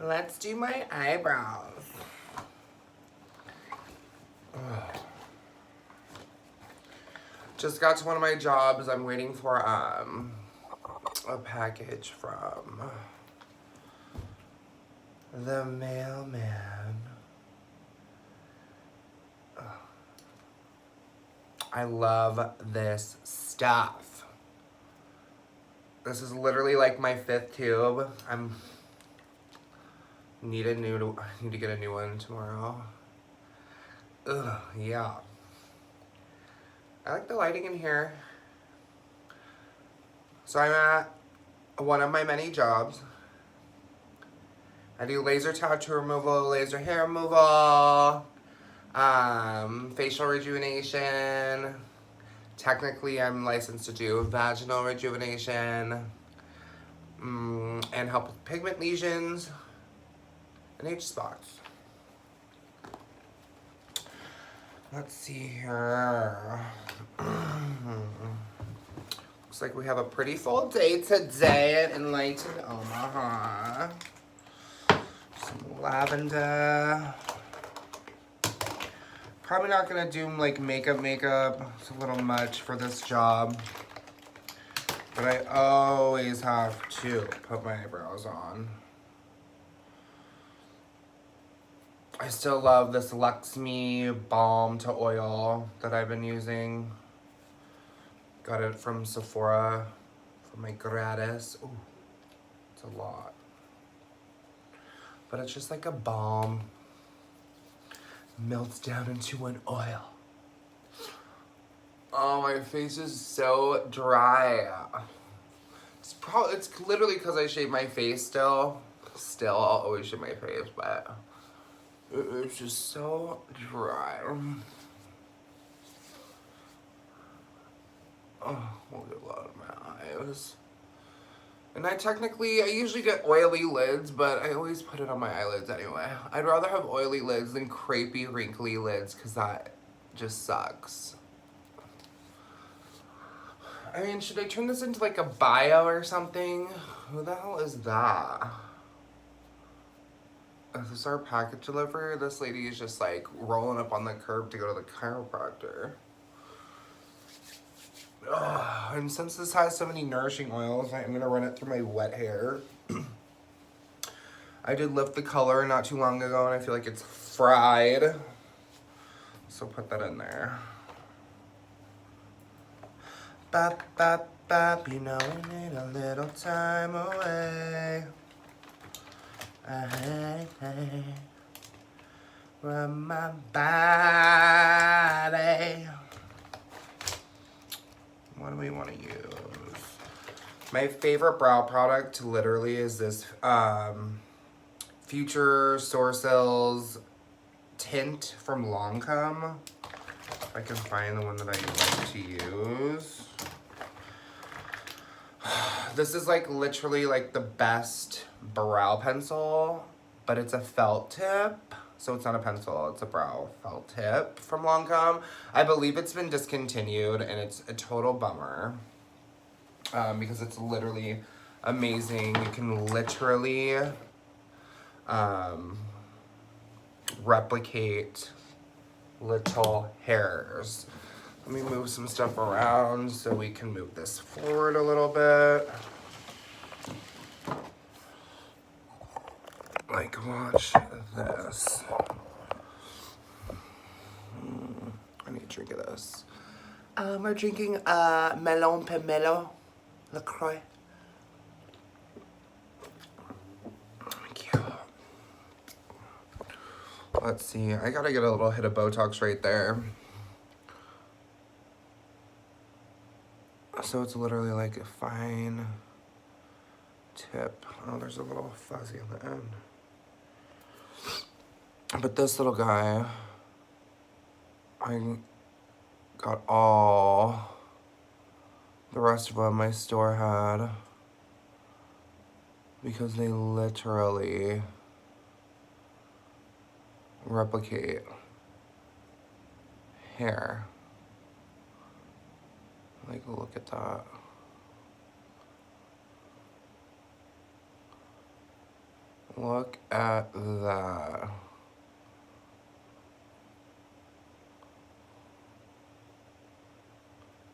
Let's do my eyebrows. Just got to one of my jobs. I'm waiting for a package from the mailman. I love this stuff. This is literally like my 5th tube. I need to get a new one tomorrow. Ugh, yeah. I like the lighting in here. So I'm at one of my many jobs. I do laser tattoo removal, laser hair removal, facial rejuvenation. Technically, I'm licensed to do vaginal rejuvenation, and help with pigment lesions and age spots. Let's see here. Looks like we have a pretty full day today at Enlightened Omaha. Some lavender. Probably not gonna do like makeup. It's a little much for this job. But I always have to put my eyebrows on. I still love this Luxme Balm to Oil that I've been using. Got it from Sephora for my gratis. Ooh, it's a lot. But it's just like a balm. Melts down into an oil. Oh, my face is so dry. It's literally because I shave my face still. I'll always shave my face, but it's just so dry. Oh, look at a lot of my eyes. And I usually get oily lids, but I always put it on my eyelids anyway. I'd rather have oily lids than crepey, wrinkly lids, because that just sucks. I mean, should I turn this into like a bio or something? Who the hell is that? Is this our package delivery? This lady is just like rolling up on the curb to go to the chiropractor. Ugh. And since this has so many nourishing oils, I'm gonna run it through my wet hair. I did lift the color not too long ago and I feel like it's fried. So put that in there. Bop, bop, bop, you know we need a little time away. Hey, from my body. What do we want to use? My favorite brow product literally is this Future Sourcils tint from Lancome. If I can find the one that I like to use. This is like literally like the best brow pencil, but it's a felt tip. So it's not a pencil, it's a brow felt tip from Lancome. I believe it's been discontinued and it's a total bummer. Because it's literally amazing. You can literally replicate little hairs. Let me move some stuff around so we can move this forward a little bit. Like, watch this. I need a drink of this. We're drinking Melon Pomelo LaCroix. Cute. Let's see. I gotta get a little hit of Botox right there. So it's literally like a fine tip. Oh, there's a little fuzzy on the end. But this little guy, I got all the rest of what my store had because they literally replicate hair. Like, look at that. Look at that.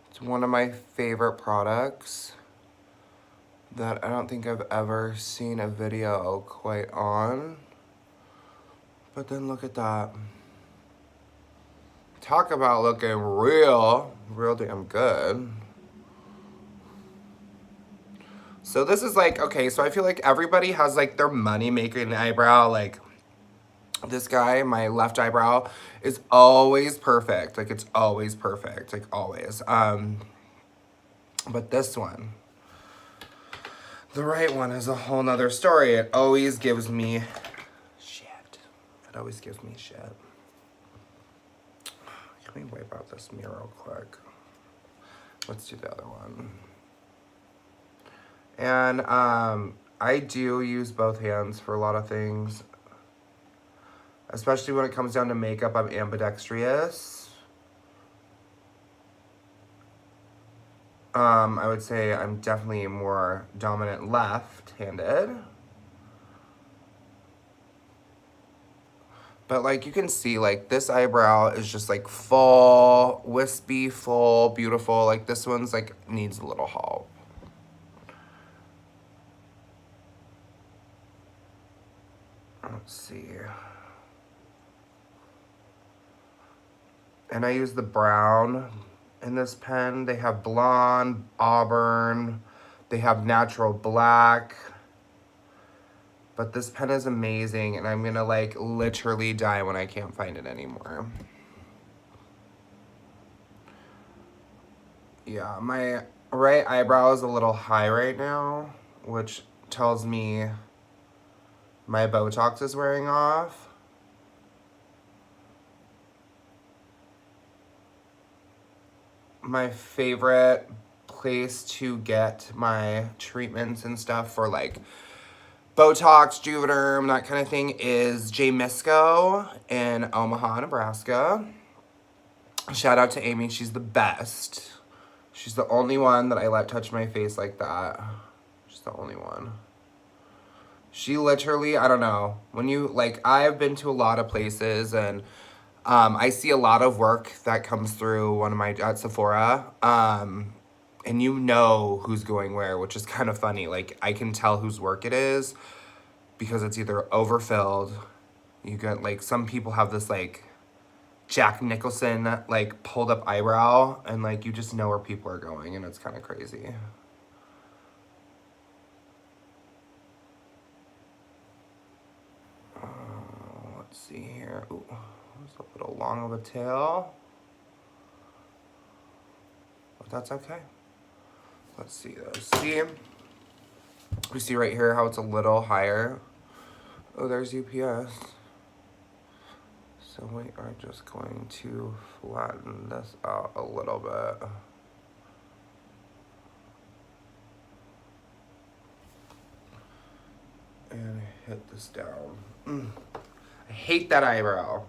It's one of my favorite products that I don't think I've ever seen a video quite on. But then look at that. Talk about looking real damn good. So this is like, okay, so I feel like everybody has like their money making eyebrow. Like this guy, my left eyebrow is always perfect. Like it's always perfect, like always. But this one, the right one, is a whole nother story. It always gives me shit. It always gives me shit. Let me wipe out this mirror real quick. Let's do the other one. And I do use both hands for a lot of things. Especially when it comes down to makeup, I'm ambidextrous. I would say I'm definitely more dominant left-handed. But like you can see, like this eyebrow is just like full, wispy, full, beautiful. Like this one's like needs a little help. Let's see. And I use the brown in this pen. They have blonde, auburn, they have natural black. But this pen is amazing, and I'm gonna like literally die when I can't find it anymore. Yeah, my right eyebrow is a little high right now, which tells me my Botox is wearing off. My favorite place to get my treatments and stuff for like Botox, Juvederm, that kind of thing is J. Misco in Omaha, Nebraska. Shout out to Amy, she's the best. She's the only one that I let touch my face like that. She's the only one. She literally, I don't know, when you, like, I've been to a lot of places and I see a lot of work that comes through one of my, at Sephora. And you know who's going where, which is kind of funny. Like, I can tell whose work it is because it's either overfilled. You get, like, some people have this, like, Jack Nicholson, like, pulled up eyebrow. And, like, you just know where people are going. And it's kind of crazy. Let's see here. Ooh, there's a little long of a tail. But that's okay. Let's see this. See? You see right here how it's a little higher? Oh, there's UPS. So we are just going to flatten this out a little bit. And hit this down. I hate that eyebrow.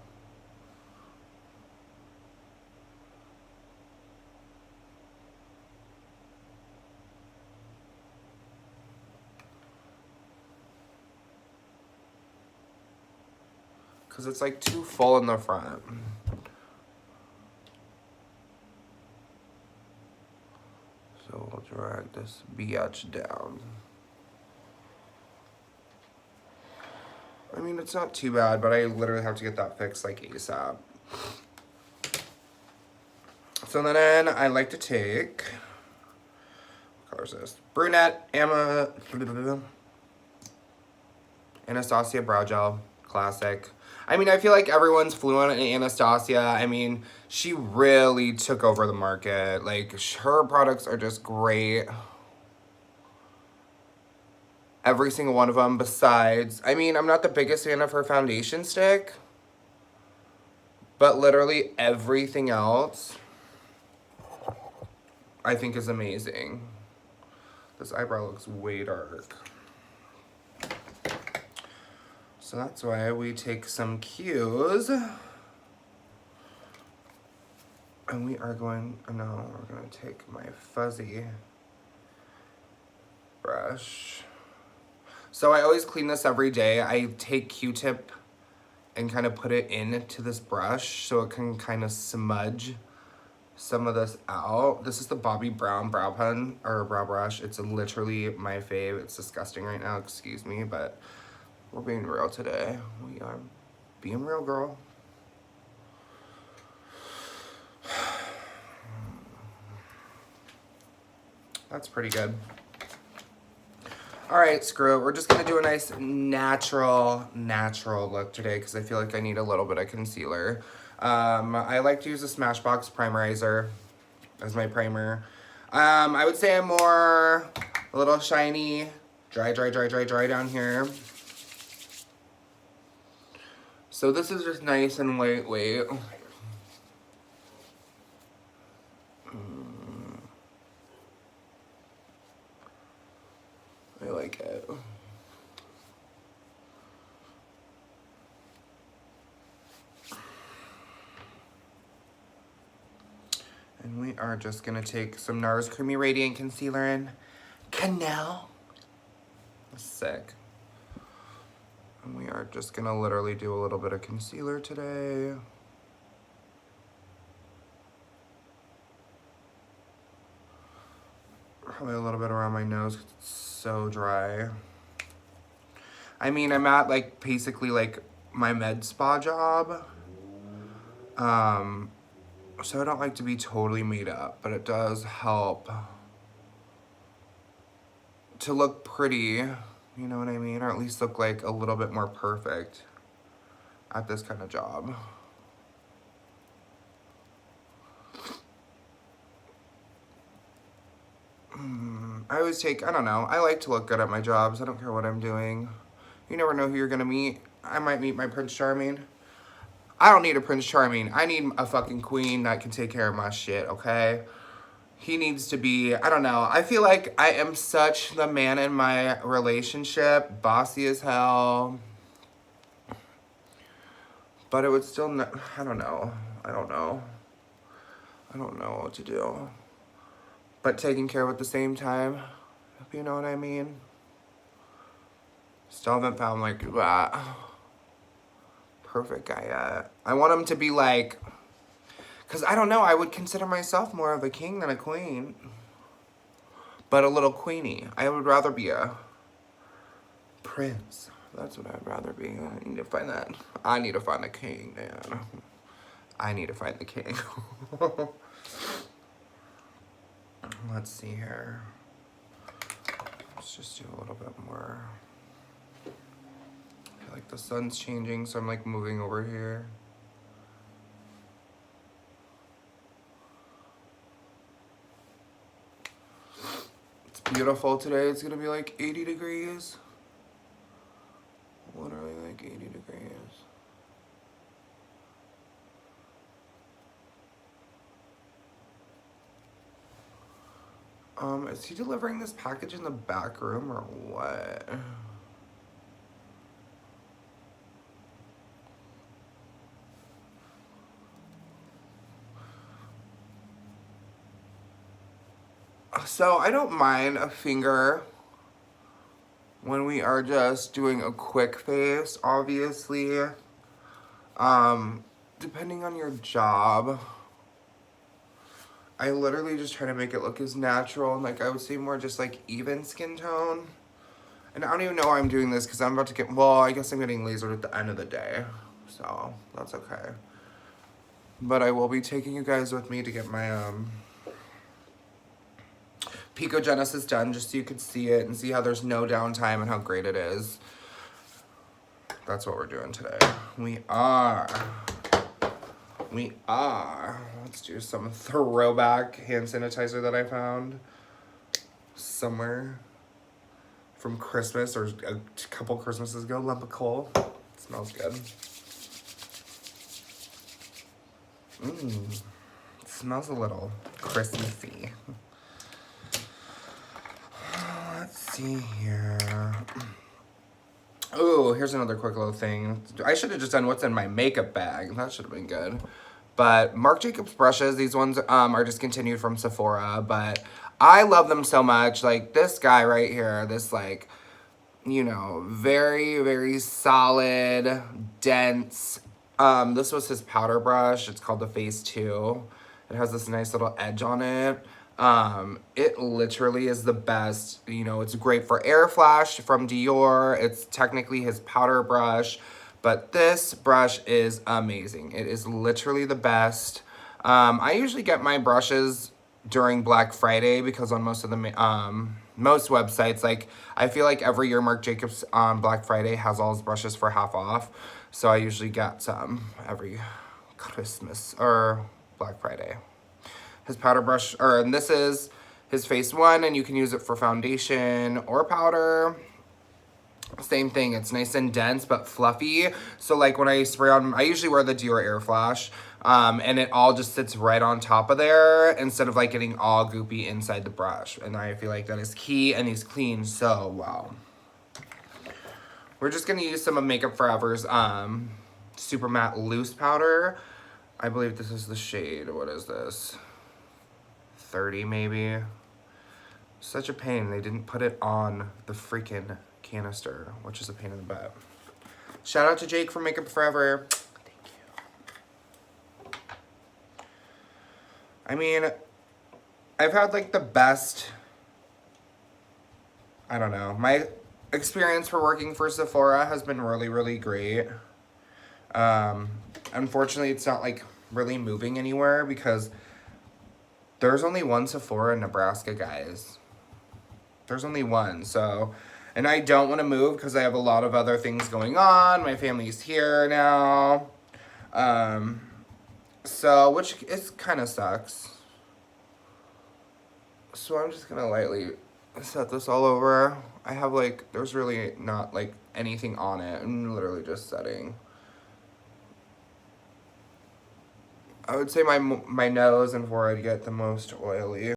Because it's like too full in the front. So we'll drag this biatch down. I mean, it's not too bad, but I literally have to get that fixed like ASAP. So then I like to take, what color is this? Brunette Anastasia Brow Gel, classic. I mean, I feel like everyone's fluent in Anastasia. I mean, she really took over the market. Like, her products are just great. Every single one of them besides, I mean, I'm not the biggest fan of her foundation stick. But literally everything else I think is amazing. This eyebrow looks way dark. So that's why we take some cues. And we are going, no, we're gonna take my fuzzy brush. So I always clean this every day. I take Q-tip and kind of put it into this brush so it can kind of smudge some of this out. This is the Bobbi Brown brow pen, or brow brush. It's literally my fave. It's disgusting right now, excuse me, but we're being real today. We are being real, girl. That's pretty good. All right, screw it. We're just gonna do a nice natural look today because I feel like I need a little bit of concealer. I like to use a Smashbox Primerizer as my primer. I would say I'm more a little shiny, dry down here. So this is just nice and lightweight. I like it. And we are just gonna take some NARS Creamy Radiant Concealer in Canal. Sick. And we are just gonna literally do a little bit of concealer today. Probably a little bit around my nose because it's so dry. I mean, I'm at like basically like my med spa job. So I don't like to be totally made up, but it does help to look pretty, you know what I mean? Or at least look like a little bit more perfect at this kind of job. I always take, I don't know, I like to look good at my jobs. I don't care what I'm doing. You never know who you're gonna meet. I might meet my Prince Charming. I don't need a Prince Charming. I need a fucking queen that can take care of my shit, okay? He needs to be, I don't know. I feel like I am such the man in my relationship. Bossy as hell. But it would still, I don't know. I don't know what to do. But taking care of at the same time, if you know what I mean. Still haven't found like that perfect guy yet. I want him to be like, because I don't know, I would consider myself more of a king than a queen. But a little queenie. I would rather be a prince. That's what I'd rather be. I need to find that. I need to find the king, man. I need to find the king. Let's see here. Let's just do a little bit more. I feel like the sun's changing, so I'm like moving over here. It's beautiful today. It's gonna be like 80 degrees. Literally like 80 degrees. Is he delivering this package in the back room or what? So I don't mind a finger when we are just doing a quick face, obviously. Depending on your job, I literally just try to make it look as natural and like I would say more just like even skin tone. And I don't even know why I'm doing this because I'm about to get, well, I guess I'm getting lasered at the end of the day. So that's okay. But I will be taking you guys with me to get my Picogenesis done just so you could see it and see how there's no downtime and how great it is. That's what we're doing today. We are. Let's do some throwback hand sanitizer that I found somewhere from Christmas or a couple Christmases ago. Lump of coal. It smells good. It smells a little Christmassy. Let's see here. Oh, here's another quick little thing. I should have just done what's in my makeup bag. That should have been good. But Marc Jacobs brushes, these ones are discontinued from Sephora, but I love them so much. Like this guy right here, this like you know, very, very solid, dense. This was his powder brush. It's called the Phase 2. It has this nice little edge on it. It literally is the best. You know, it's great for Air Flash from Dior. It's technically his powder brush, but this brush is amazing. It is literally the best. I usually get my brushes during Black Friday because on most of the most websites, like I feel like every year Marc Jacobs on Black Friday has all his brushes for half off. So I usually get some every Christmas or Black Friday. His powder brush, and this is his Phase 1, and you can use it for foundation or powder. Same thing, it's nice and dense but fluffy. So like when I spray on, I usually wear the Dior Air Flash, and it all just sits right on top of there instead of like getting all goopy inside the brush. And I feel like that is key, and these clean so well. We're just gonna use some of Makeup Forever's Super Matte Loose Powder. I believe this is the shade, what is this? 30 maybe. Such a pain, they didn't put it on the freaking canister, which is a pain in the butt. Shout out to Jake from Makeup Forever. Thank you. I mean, I've had like the best, I don't know, my experience for working for Sephora has been really, really great. Unfortunately, it's not like really moving anywhere because there's only one Sephora in Nebraska, guys. There's only one, so, and I don't want to move because I have a lot of other things going on. My family's here now. So, which is kind of sucks. So I'm just gonna lightly set this all over. I have like, there's really not like anything on it. I'm literally just setting. I would say my nose and forehead get the most oily.